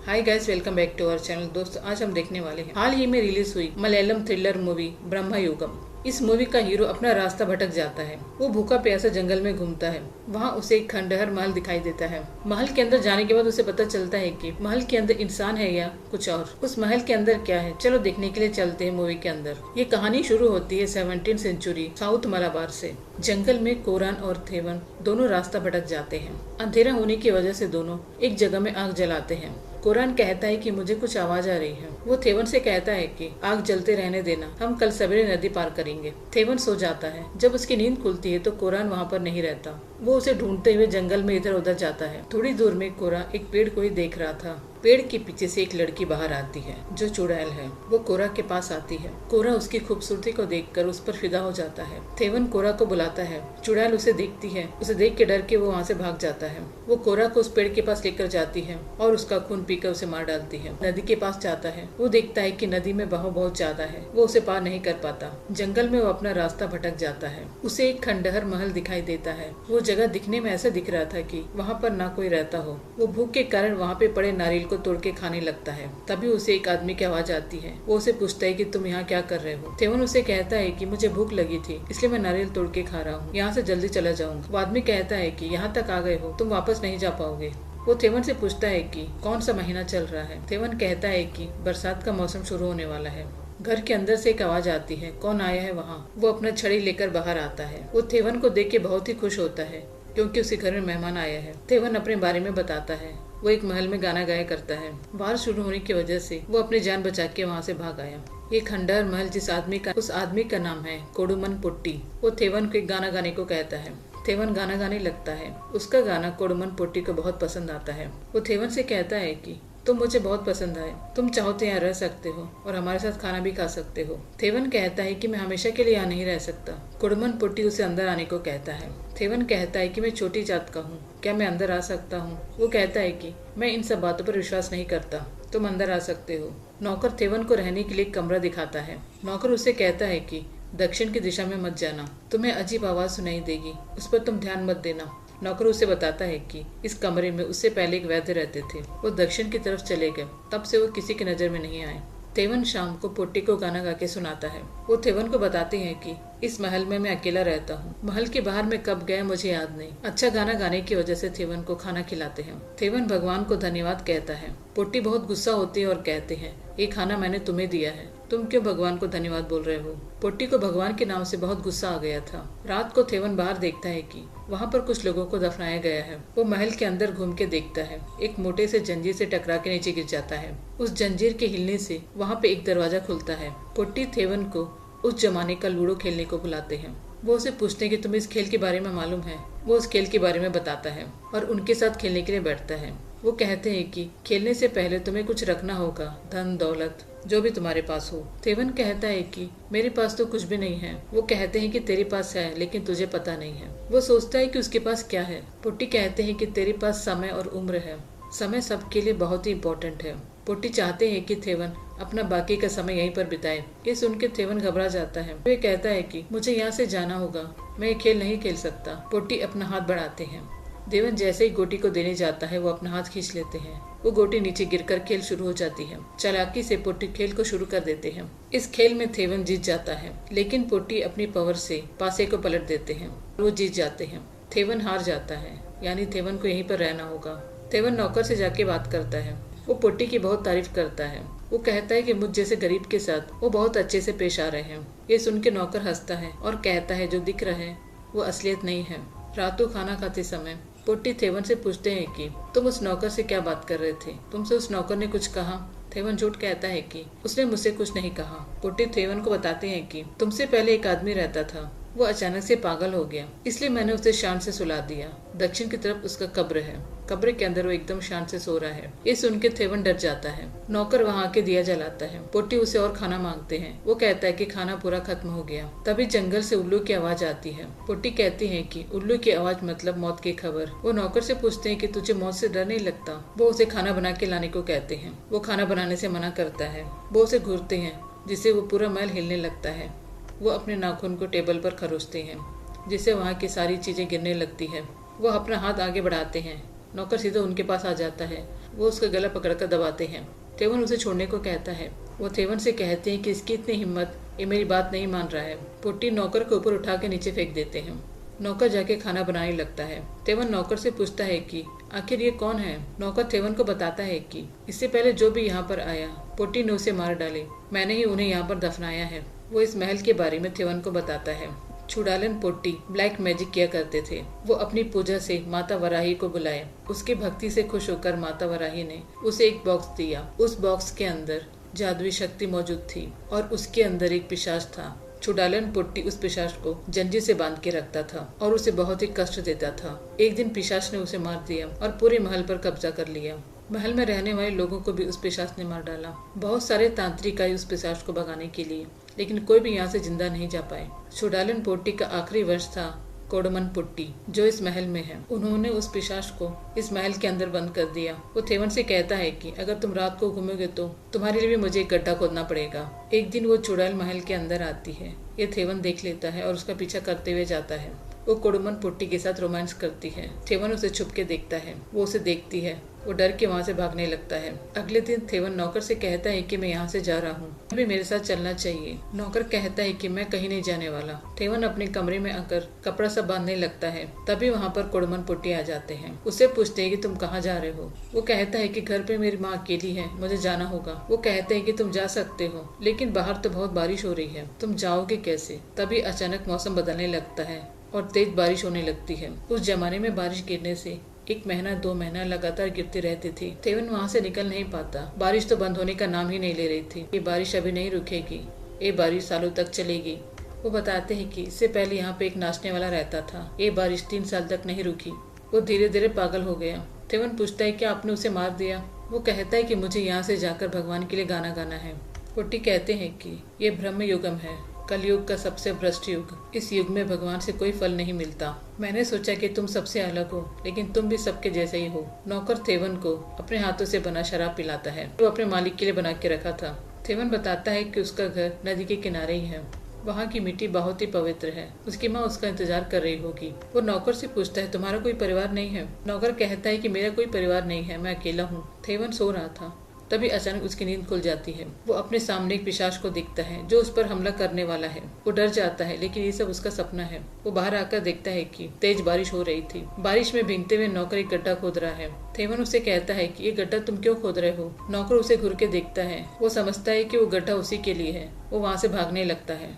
Hi guys, welcome back to our channel. दोस्तों, आज हम देखने वाले हैं हाल ही में रिलीज हुई मलयालम थ्रिलर मूवी ब्रह्मयुगम। इस मूवी का हीरो अपना रास्ता भटक जाता है। वो भूखा प्यासा जंगल में घूमता है। वहाँ उसे एक खंडहर महल दिखाई देता है। महल के अंदर जाने के बाद उसे पता चलता है कि महल के अंदर इंसान है या कुछ और। उस महल के अंदर क्या है, चलो देखने के लिए चलते हैं मूवी के अंदर। ये कहानी शुरू होती है 17वीं सेंचुरी साउथ मलाबार से। जंगल में कोरान और थेवन दोनों रास्ता भटक जाते हैं। अंधेरा होने की वजह से दोनों एक जगह में आग जलाते हैं। कोरान कहता है कि मुझे कुछ आवाज आ रही है। वो थेवन से कहता है कि आग जलते रहने देना, हम कल सवेरे नदी पार करेंगे। थेवन सो जाता है। जब उसकी नींद खुलती है तो कोरान वहाँ पर नहीं रहता। वो उसे ढूंढते हुए जंगल में इधर उधर जाता है। थोड़ी दूर में कोरा एक पेड़ को ही देख रहा था। पेड़ के पीछे से एक लड़की बाहर आती है जो चुड़ैल है। वो कोरा के पास आती है। कोरा उसकी खूबसूरती को देखकर उस पर फिदा हो जाता है। थेवन कोरा को बुलाता है। चुड़ैल उसे देखती है। उसे देख के डर के वो वहाँ से भाग जाता है। वो कोरा को उस पेड़ के पास लेकर जाती है और उसका खून पीकर उसे मार डालती है। नदी के पास जाता है। वो देखता है कि नदी में बहाव बहुत ज्यादा है। वो उसे पार नहीं कर पाता। जंगल में वो अपना रास्ता भटक जाता है। उसे एक खंडहर महल दिखाई देता है। वो जगह दिखने में ऐसा दिख रहा था कि वहाँ पर ना कोई रहता हो। वो भूख के कारण वहाँ पे पड़े नारियल को तोड़ के खाने लगता है। तभी उसे एक आदमी की आवाज आती है। वो उसे पूछता है कि तुम यहाँ क्या कर रहे हो। थेवन उसे कहता है कि मुझे भूख लगी थी, इसलिए मैं नारियल तोड़ के खा रहा हूँ। यहाँ से जल्दी चला जाऊंगा। वो आदमी कहता है कि यहाँ तक आ गए हो, तुम वापस नहीं जा पाओगे। वो थेवन से पूछता है कि कौन सा महीना चल रहा है। थेवन कहता है कि बरसात का मौसम शुरू होने वाला है। घर के अंदर से एक आवाज आती है, कौन आया है वहाँ। वो अपना छड़ी लेकर बाहर आता है। वो थेवन को देख के बहुत ही खुश होता है क्योंकि उसके घर में मेहमान आया है। थेवन अपने बारे में बताता है। वो एक महल में गाना गाया करता है। बाहर शुरू होने की वजह से वो अपनी जान बचा के वहाँ से भाग आया। ये खंडहर महल उस आदमी का नाम है कोडुमन पोट्टी। वो थेवन को एक गाना गाने को कहता है। थेवन गाना गाने लगता है। उसका गाना कोडुमन पोट्टी को बहुत पसंद आता है। वो थेवन से कहता है कि तुम मुझे बहुत पसंद आए। तुम चाहो तो यहाँ रह सकते हो और हमारे साथ खाना भी खा सकते हो। थेवन कहता है कि मैं हमेशा के लिए यहाँ नहीं रह सकता। कोडुमन पोट्टी उसे अंदर आने को कहता है। थेवन कहता है कि मैं छोटी जात का हूँ, क्या मैं अंदर आ सकता हूँ। वो कहता है कि मैं इन सब बातों पर विश्वास नहीं करता, तुम अंदर आ सकते हो। नौकर थेवन को रहने के लिए एक कमरा दिखाता है। नौकर उसे कहता है कि दक्षिण की दिशा में मत जाना, तुम्हें अजीब आवाज सुनाई देगी, उस पर तुम ध्यान मत देना। नौकर उसे बताता है कि इस कमरे में उससे पहले एक वैद्य रहते थे। वो दक्षिण की तरफ चले गए, तब से वो किसी की नजर में नहीं आए। थेवन शाम को पोट्टी को गाना गा के सुनाता है। वो थेवन को बताते हैं कि इस महल में मैं अकेला रहता हूँ। महल के बाहर मैं कब गया मुझे याद नहीं। अच्छा गाना गाने की वजह से थेवन को खाना खिलाते हैं। थेवन भगवान को धन्यवाद कहता है। पोट्टी बहुत गुस्सा होती है और कहते हैं, ये खाना मैंने तुम्हें दिया है, तुम क्यों भगवान को धन्यवाद बोल रहे हो। पोट्टी को भगवान के नाम से बहुत गुस्सा आ गया था। रात को थेवन बाहर देखता है कि वहाँ पर कुछ लोगों को दफनाया गया है। वो महल के अंदर घूम के देखता है। एक मोटे से जंजीर से टकरा के नीचे गिर जाता है। उस जंजीर के हिलने से वहाँ पे एक दरवाजा खुलता है। पोट्टी थेवन को उस जमाने का लूडो खेलने को बुलाते हैं। वो उसे पूछते हैं कि तुम्हें इस खेल के बारे में मालूम है। वो उस खेल के बारे में बताता है और उनके साथ खेलने के लिए बैठता है। वो कहते हैं कि खेलने से पहले तुम्हें कुछ रखना होगा, धन दौलत जो भी तुम्हारे पास हो। थेवन कहता है कि मेरे पास तो कुछ भी नहीं है। वो कहते हैं कि तेरे पास है लेकिन तुझे पता नहीं है। वो सोचता है कि उसके पास क्या है। पोट्टी कहते हैं कि तेरे पास समय और उम्र है। समय सबके लिए बहुत ही इम्पोर्टेंट है। पोट्टी चाहते हैं कि थेवन अपना बाकी का समय यहीं पर बिताए। ये सुन के थेवन घबरा जाता है। वो कहता है कि मुझे यहाँ से जाना होगा, मैं ये खेल नहीं खेल सकता। पोट्टी अपना हाथ बढ़ाते हैं। थेवन जैसे ही गोटी को देने जाता है वो अपना हाथ खींच लेते हैं। वो गोटी नीचे गिरकर खेल शुरू हो जाती है। चालाकी से पोट्टी खेल को शुरू कर देते हैं। इस खेल में थेवन जीत जाता है लेकिन पोट्टी अपनी पावर से पासे को पलट देते हैं। वो जीत जाते हैं। थेवन हार जाता है, यानी थेवन को यहीं पर रहना होगा। थेवन नौकर से जाके बात करता है। वो पोट्टी की बहुत तारीफ करता है। वो कहता है कि मुझ जैसे गरीब के साथ वो बहुत अच्छे से पेश आ रहे हैं। ये सुन के नौकर हंसता है और कहता है जो दिख रहा है वो असलियत नहीं है। रातों खाना खाते समय पोट्टी थेवन से पूछते हैं कि तुम उस नौकर से क्या बात कर रहे थे, तुमसे उस नौकर ने कुछ कहा। थेवन झूठ कहता है कि उसने मुझसे कुछ नहीं कहा। पोट्टी थेवन को बताते हैं कि तुमसे पहले एक आदमी रहता था, वो अचानक से पागल हो गया, इसलिए मैंने उसे शान से सुला दिया। दक्षिण की तरफ उसका कब्र है। कब्र के अंदर वो एकदम शान से सो रहा है। ये सुन के थेवन डर जाता है। नौकर वहाँ आके दिया जलाता है। पोट्टी उसे और खाना मांगते हैं। वो कहता है कि खाना पूरा खत्म हो गया। तभी जंगल से उल्लू की आवाज आती है। पोट्टी कहती है कि उल्लू की आवाज मतलब मौत की खबर। वो नौकर से पूछते हैं कि तुझे मौत से डर नहीं लगता। वो उसे खाना बना के लाने को कहते हैं। वो खाना बनाने से मना करता है। वो उसे घूरते हैं जिससे वो पूरा महल हिलने लगता है। वो अपने नाखून को टेबल पर खरोचते हैं जिससे वहाँ की सारी चीजें गिरने लगती है। वो अपना हाथ आगे बढ़ाते हैं नौकर सीधा उनके पास आ जाता है। वो उसका गला पकड़कर दबाते हैं। थेवन उसे छोड़ने को कहता है। वो थेवन से कहते हैं कि इसकी इतनी हिम्मत, ये मेरी बात नहीं मान रहा है। पुट्टी नौकर को ऊपर उठा के नीचे फेंक देते हैं। नौकर जाके खाना बनाने लगता है। थेवन नौकर से पूछता है कि आखिर ये कौन है। नौकर थेवन को बताता है कि इससे पहले जो भी यहाँ पर आया, पुट्टी ने उसे मार डाले। मैंने ही उन्हें यहाँ पर दफनाया है। वो इस महल के बारे में थेवन को बताता है। चुड़ालन पोट्टी ब्लैक मैजिक किया करते थे। वो अपनी पूजा से माता वराही को बुलाए। उसकी भक्ति से खुश होकर माता वराही ने उसे एक बॉक्स दिया। उस बॉक्स के अंदर जादुई शक्ति मौजूद थी और उसके अंदर एक पिशाच था। चुड़ालन पोट्टी उस पिशाच को जंजीर से बांध के रखता था और उसे बहुत ही कष्ट देता था। एक दिन पिशाच ने उसे मार दिया और पूरे महल पर कब्जा कर लिया। महल में रहने वाले लोगों को भी उस पिशाच ने मार डाला। बहुत सारे तांत्रिक आए उस पिशाच को भगाने के लिए, लेकिन कोई भी यहाँ से जिंदा नहीं जा पाए। चुड़ालन पोट्टी का आखिरी वंश था कोडमन पुट्टी, जो इस महल में है। उन्होंने उस पिशाच को इस महल के अंदर बंद कर दिया। वो थेवन से कहता है कि अगर तुम रात को घूमोगे तो तुम्हारे लिए भी मुझे एक गड्ढा खोदना पड़ेगा। एक दिन वो चुड़ैल महल के अंदर आती है। ये थेवन देख लेता है और उसका पीछा करते हुए जाता है। वो कोडमन पुट्टी के साथ रोमांस करती है। थेवन उसे छुप के देखता है। वो उसे देखती है। वो डर के वहाँ से भागने लगता है। अगले दिन थेवन नौकर से कहता है कि मैं यहाँ से जा रहा हूँ, अभी मेरे साथ चलना चाहिए। नौकर कहता है कि मैं कहीं नहीं जाने वाला। थेवन अपने कमरे में आकर कपड़ा सब बांधने लगता है। तभी वहाँ पर कोडमन पुट्टी आ जाते हैं। उससे पूछते हैं कि तुम कहाँ जा रहे हो। वो कहता है कि घर पे मेरी माँ अकेली है, मुझे जाना होगा। वो कहते हैं कि तुम जा सकते हो, लेकिन बाहर तो बहुत बारिश हो रही है, तुम जाओगे कैसे। तभी अचानक मौसम बदलने लगता है और तेज बारिश होने लगती है। उस जमाने में बारिश गिरने से 1 महीना 2 महीना लगातार गिरती रहती थी। थेवन वहाँ से निकल नहीं पाता। बारिश तो बंद होने का नाम ही नहीं ले रही थी। ये बारिश अभी नहीं रुकेगी, ये बारिश सालों तक चलेगी। वो बताते हैं कि इससे पहले यहाँ पे एक नाचने वाला रहता था। ये बारिश 3 साल तक नहीं रुकी। वो धीरे धीरे पागल हो गया। थेवन पूछता है कि आपने उसे मार दिया। वो कहता है कि मुझे यहाँ से जाकर भगवान के लिए गाना गाना है। पुट्टी कहते हैं कि ये ब्रह्म युगम है, कलयुग का सबसे भ्रष्ट युग। इस युग में भगवान से कोई फल नहीं मिलता। मैंने सोचा कि तुम सबसे अलग हो, लेकिन तुम भी सबके जैसे ही हो। नौकर थेवन को अपने हाथों से बना शराब पिलाता है। वो अपने मालिक के लिए बना के रखा था। थेवन बताता है कि उसका घर नदी के किनारे ही है। वहाँ की मिट्टी बहुत ही पवित्र है। उसकी माँ उसका इंतजार कर रही होगी। वो नौकर से पूछता है तुम्हारा कोई परिवार नहीं है। नौकर कहता है कि मेरा कोई परिवार नहीं है, मैं अकेला हूँ। थेवन सो रहा था। तभी अचानक उसकी नींद खुल जाती है। वो अपने सामने एक पिशाच को दिखता है जो उस पर हमला करने वाला है। वो डर जाता है, लेकिन ये सब उसका सपना है। वो बाहर आकर देखता है कि तेज बारिश हो रही थी। बारिश में भीगते हुए नौकर एक गड्ढा खोद रहा है। थेवन उसे कहता है कि ये गड्ढा तुम क्यों खोद रहे हो। नौकर उसे घूर के देखता है। वो समझता है कि वो गड्ढा उसी के लिए है। वो वहाँ से भागने लगता है।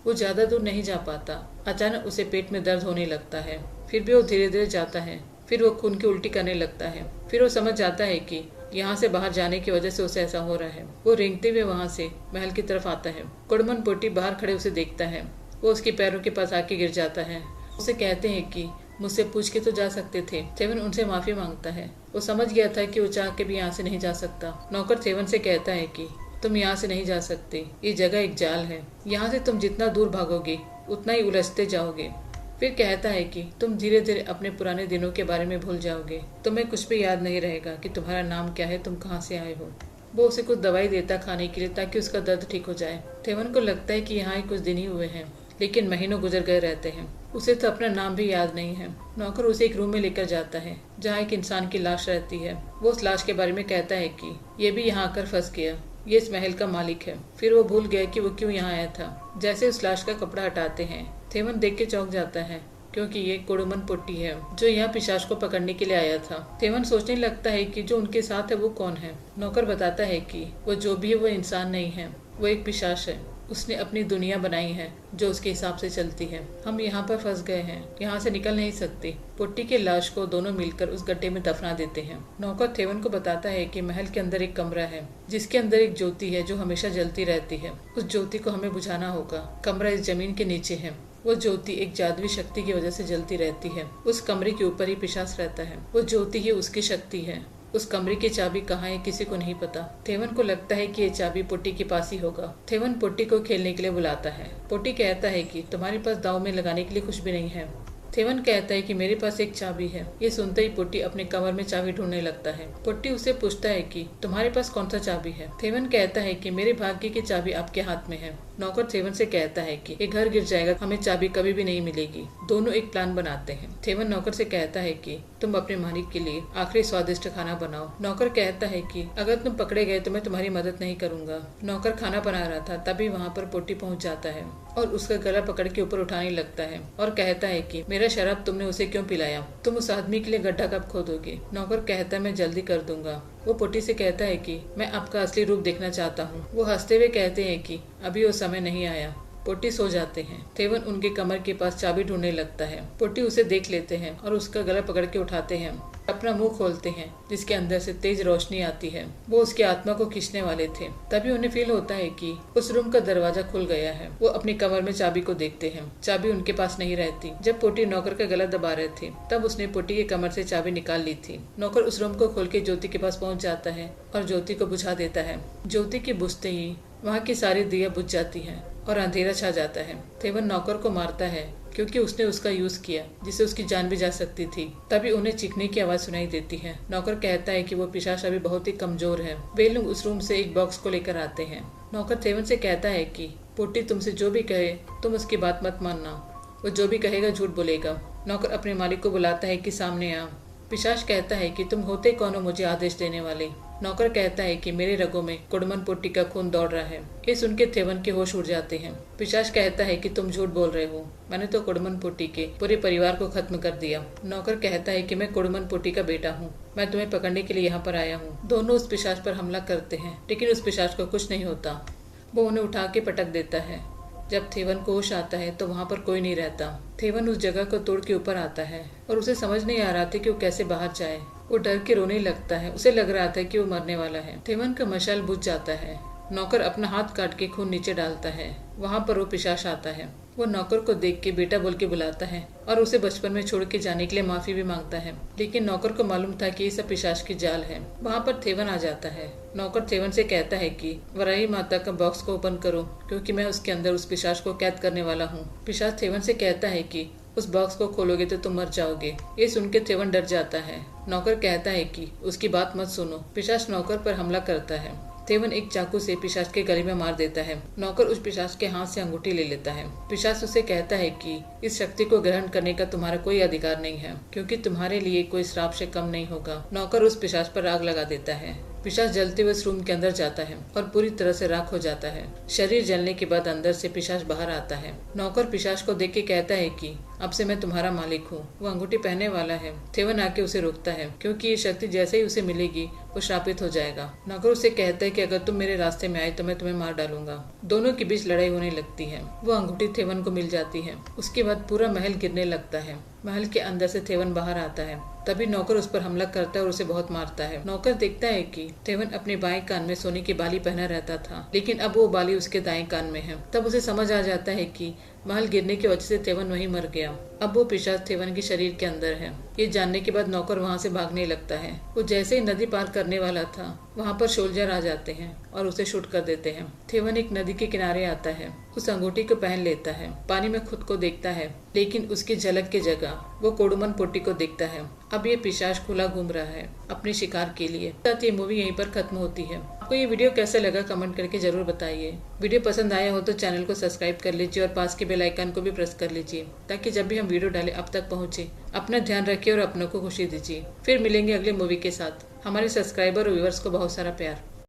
वो ज्यादा दूर नहीं जा पाता। अचानक उसे पेट में दर्द होने लगता है। फिर भी वो धीरे धीरे जाता है। फिर वो खून की उल्टी करने लगता है। फिर वो समझ जाता है कि यहाँ से बाहर जाने की वजह से उसे ऐसा हो रहा है। वो रेंगते हुए वहाँ से महल की तरफ आता है। कोडमन पुट्टी बाहर खड़े उसे देखता है। वो उसके पैरों के पास आके गिर जाता है। उसे कहते हैं कि मुझसे पूछ के तो जा सकते थे। थेवन उनसे माफी मांगता है। वो समझ गया था कि वो चाह के भी यहाँ से नहीं जा सकता। नौकर थेवन से कहता है कि तुम यहाँ से नहीं जा सकते, ये जगह एक जाल है। यहाँ से तुम जितना दूर भागोगे उतना ही उलझते जाओगे। फिर कहता है कि तुम धीरे धीरे अपने पुराने दिनों के बारे में भूल जाओगे। तुम्हें कुछ भी याद नहीं रहेगा कि तुम्हारा नाम क्या है, तुम कहाँ से आए हो। वो उसे कुछ दवाई देता खाने के लिए ताकि उसका दर्द ठीक हो जाए। थेवन को लगता है कि यहाँ कुछ दिन ही हुए हैं, लेकिन महीनों गुजर गए रहते हैं। उसे तो अपना नाम भी याद नहीं है। नौकर उसे एक रूम में लेकर जाता है जहाँ एक इंसान की लाश रहती है। वो उस लाश के बारे में कहता है कि ये भी यहाँ आकर फंस गया, ये इस महल का मालिक है। फिर वो भूल गया कि वो क्यों यहाँ आया था। जैसे उस लाश का कपड़ा हटाते हैं, थेवन देख के चौंक जाता है, क्योंकि ये कोडमन पुट्टी है जो यहाँ पिशाच को पकड़ने के लिए आया था। थेवन सोचने लगता है कि जो उनके साथ है वो कौन है। नौकर बताता है कि वो जो भी है वो इंसान नहीं है, वो एक पिशाच है। उसने अपनी दुनिया बनाई है जो उसके हिसाब से चलती है। हम यहाँ पर फंस गए हैं, यहाँ से निकल नहीं सकते। पुट्टी के लाश को दोनों मिलकर उस गड्ढे में दफना देते हैं। नौकर थेवन को बताता है कि महल के अंदर एक कमरा है जिसके अंदर एक ज्योति है जो हमेशा जलती रहती है। उस ज्योति को हमें बुझाना होगा। कमरा इस जमीन के नीचे है। वो ज्योति एक जादुई शक्ति की वजह से जलती रहती है। उस कमरे के ऊपर ही पिशाच रहता है। वो ज्योति ही उसकी शक्ति है। उस कमरे की चाबी कहाँ है किसी को नहीं पता। थेवन को लगता है कि ये चाबी पुट्टी के पास ही होगा। थेवन पुट्टी को खेलने के लिए बुलाता है। पुट्टी कहता है कि तुम्हारे पास दाव में लगाने के लिए कुछ भी नहीं है। थेवन कहता है कि मेरे पास एक चाबी है। ये सुनते ही पुट्टी अपने कमर में चाबी ढूंढने लगता है। पुट्टी उसे पूछता है कि तुम्हारे पास कौन सा चाबी है। थेवन कहता है कि मेरे भाग्य की चाबी आपके हाथ में है। नौकर थेवन से कहता है कि ये घर गिर जाएगा, हमें चाबी कभी भी नहीं मिलेगी। दोनों एक प्लान बनाते हैं। थेवन नौकर से कहता है कि तुम अपने मालिक के लिए आखिरी स्वादिष्ट खाना बनाओ। नौकर कहता है कि अगर तुम पकड़े गए तो मैं तुम्हारी मदद नहीं करूंगा। नौकर खाना बना रहा था, तभी वहाँ पर पुट्टी पहुँच जाता है और उसका गला पकड़ के ऊपर उठाने लगता है और कहता है कि मेरा शराब तुमने उसे क्यों पिलाया? तुम उस आदमी के लिए गड्ढा कब खोदोगे? नौकर कहता है मैं जल्दी कर दूंगा। वो पुट्टी से कहता है कि मैं आपका असली रूप देखना चाहता हूँ। वो हंसते हुए कहते हैं कि अभी वो समय नहीं आया। पुट्टी सो जाते हैं। थेवन उनके कमर के पास चाबी ढूंढने लगता है। पुट्टी उसे देख लेते हैं और उसका गला पकड़ के उठाते हैं। अपना मुंह खोलते हैं जिसके अंदर से तेज रोशनी आती है। वो उसकी आत्मा को खींचने वाले थे। तभी उन्हें फील होता है कि उस रूम का दरवाजा खुल गया है। वो अपनी कमर में चाबी को देखते हैं। चाबी उनके पास नहीं रहती। जब पुट्टी नौकर का गला दबा रहे थे तब उसने पुट्टी के कमर से चाबी निकाल ली थी। नौकर उस रूम को खोल के ज्योति के पास पहुंच जाता है और ज्योति को बुझा देता है। ज्योति के बुझते ही वहाँ की सारी दिया बुझ जाती है और अंधेरा छा जाता है। थेवन नौकर को मारता है क्योंकि उसने उसका यूज किया जिससे उसकी जान भी जा सकती थी। तभी उन्हें चीखने की आवाज सुनाई देती है। नौकर कहता है कि वो पिशाच अभी बहुत ही कमजोर है। वे लोग उस रूम से एक बॉक्स को लेकर आते हैं। नौकर थेवन से कहता है कि पुट्टी तुमसे जो भी कहे तुम उसकी बात मत मानना। वो जो भी कहेगा झूठ बोलेगा। नौकर अपने मालिक को बुलाता है कि सामने आ। पिशाच कहता है कि तुम होते कौन हो मुझे आदेश देने वाले? नौकर कहता है कि मेरे रगों में कुडमन पुट्टी का खून दौड़ रहा है। ये सुन के थेवन के होश उड़ जाते हैं। पिशाच कहता है कि तुम झूठ बोल रहे हो। मैंने तो कुडमन पुट्टी के पूरे परिवार को खत्म कर दिया। नौकर कहता है कि मैं कुडमन पुट्टी का बेटा हूँ। मैं तुम्हें पकड़ने के लिए यहाँ पर आया हूँ। दोनों उस पिशाच पर हमला करते हैं लेकिन उस पिशाच को कुछ नहीं होता। वो उन्हें उठा के पटक देता है। जब थेवन को होश आता है तो वहाँ पर कोई नहीं रहता। थेवन उस जगह को तोड़ के ऊपर आता है और उसे समझ नहीं आ रहा था कि वो कैसे बाहर जाए। वो डर के रोने लगता है। उसे लग रहा था कि वो मरने वाला है। थेवन का मशाल बुझ जाता है। नौकर अपना हाथ काट के खून नीचे डालता है। वहाँ पर वो पिशाच आता है। वो नौकर को देख के बेटा बोल के बुलाता है और उसे बचपन में छोड़ के जाने के लिए माफी भी मांगता है। लेकिन नौकर को मालूम था कि ये सब पिशाच की जाल है। वहाँ पर थेवन आ जाता है। नौकर थेवन से कहता है कि वराही माता का बॉक्स को ओपन करो क्योंकि मैं उसके अंदर उस पिशाच को कैद करने वाला हूँ। पिशाच थेवन से कहता है कि उस बॉक्स को खोलोगे तो तुम मर जाओगे। ये सुन के थेवन डर जाता है। नौकर कहता है कि उसकी बात मत सुनो। पिशाच नौकर पर हमला करता है। थेवन एक चाकू से पिशाच के गले में मार देता है। नौकर उस पिशाच के हाथ से अंगूठी ले लेता है। पिशाच उसे कहता है कि इस शक्ति को ग्रहण करने का तुम्हारा कोई अधिकार नहीं है क्योंकि तुम्हारे लिए कोई श्राप से कम नहीं होगा। नौकर उस पिशाच पर आग लगा देता है। पिशाच जलते हुए इस रूम के अंदर जाता है और पूरी तरह से राख हो जाता है। शरीर जलने के बाद अंदर से पिशाच बाहर आता है। नौकर पिशाच को देख के कहता है कि अब से मैं तुम्हारा मालिक हूँ। वो अंगूठी पहनने वाला है। थेवन आके उसे रोकता है क्योंकि ये शक्ति जैसे ही उसे मिलेगी वो श्रापित हो जाएगा। नौकर उसे कहता है कि अगर तुम मेरे रास्ते में आए तो मैं तुम्हें मार डालूंगा। दोनों के बीच लड़ाई होने लगती है। वो अंगूठी थेवन को मिल जाती है। उसके बाद पूरा महल गिरने लगता है। महल के अंदर से थेवन बाहर आता है। तभी नौकर उस पर हमला करता है और उसे बहुत मारता है। नौकर देखता है कि थेवन अपने बाएं कान में सोने की बाली पहना रहता था लेकिन अब वो बाली उसके दाएं कान में है। तब उसे समझ आ जाता है कि महल गिरने की वजह से थेवन वहीं मर गया। अब वो पिशाच थेवन के शरीर के अंदर है। ये जानने के बाद नौकर वहाँ से भागने लगता है। वो जैसे ही नदी पार करने वाला था वहाँ पर सोल्जर आ जाते हैं और उसे शूट कर देते हैं। थेवन एक नदी के किनारे आता है। उस अंगूठी को पहन लेता है। पानी में खुद को देखता है लेकिन उसकी झलक की जगह वो कुडमन पुट्टी को देखता है। अब ये पिशाच खुला घूम रहा है अपने शिकार के लिए। साथ ये मूवी यहीं पर खत्म होती है। आपको ये वीडियो कैसा लगा कमेंट करके जरूर बताइए। वीडियो पसंद आया हो तो चैनल को सब्सक्राइब कर लीजिए और पास के बेल आइकन को भी प्रेस कर लीजिए ताकि जब भी हम वीडियो डालें आप तक पहुंचे। अपना ध्यान रखिए और अपनों को खुशी दीजिए। फिर मिलेंगे अगले मूवी के साथ। हमारे सब्सक्राइबर और व्यूअर्स को बहुत सारा प्यार।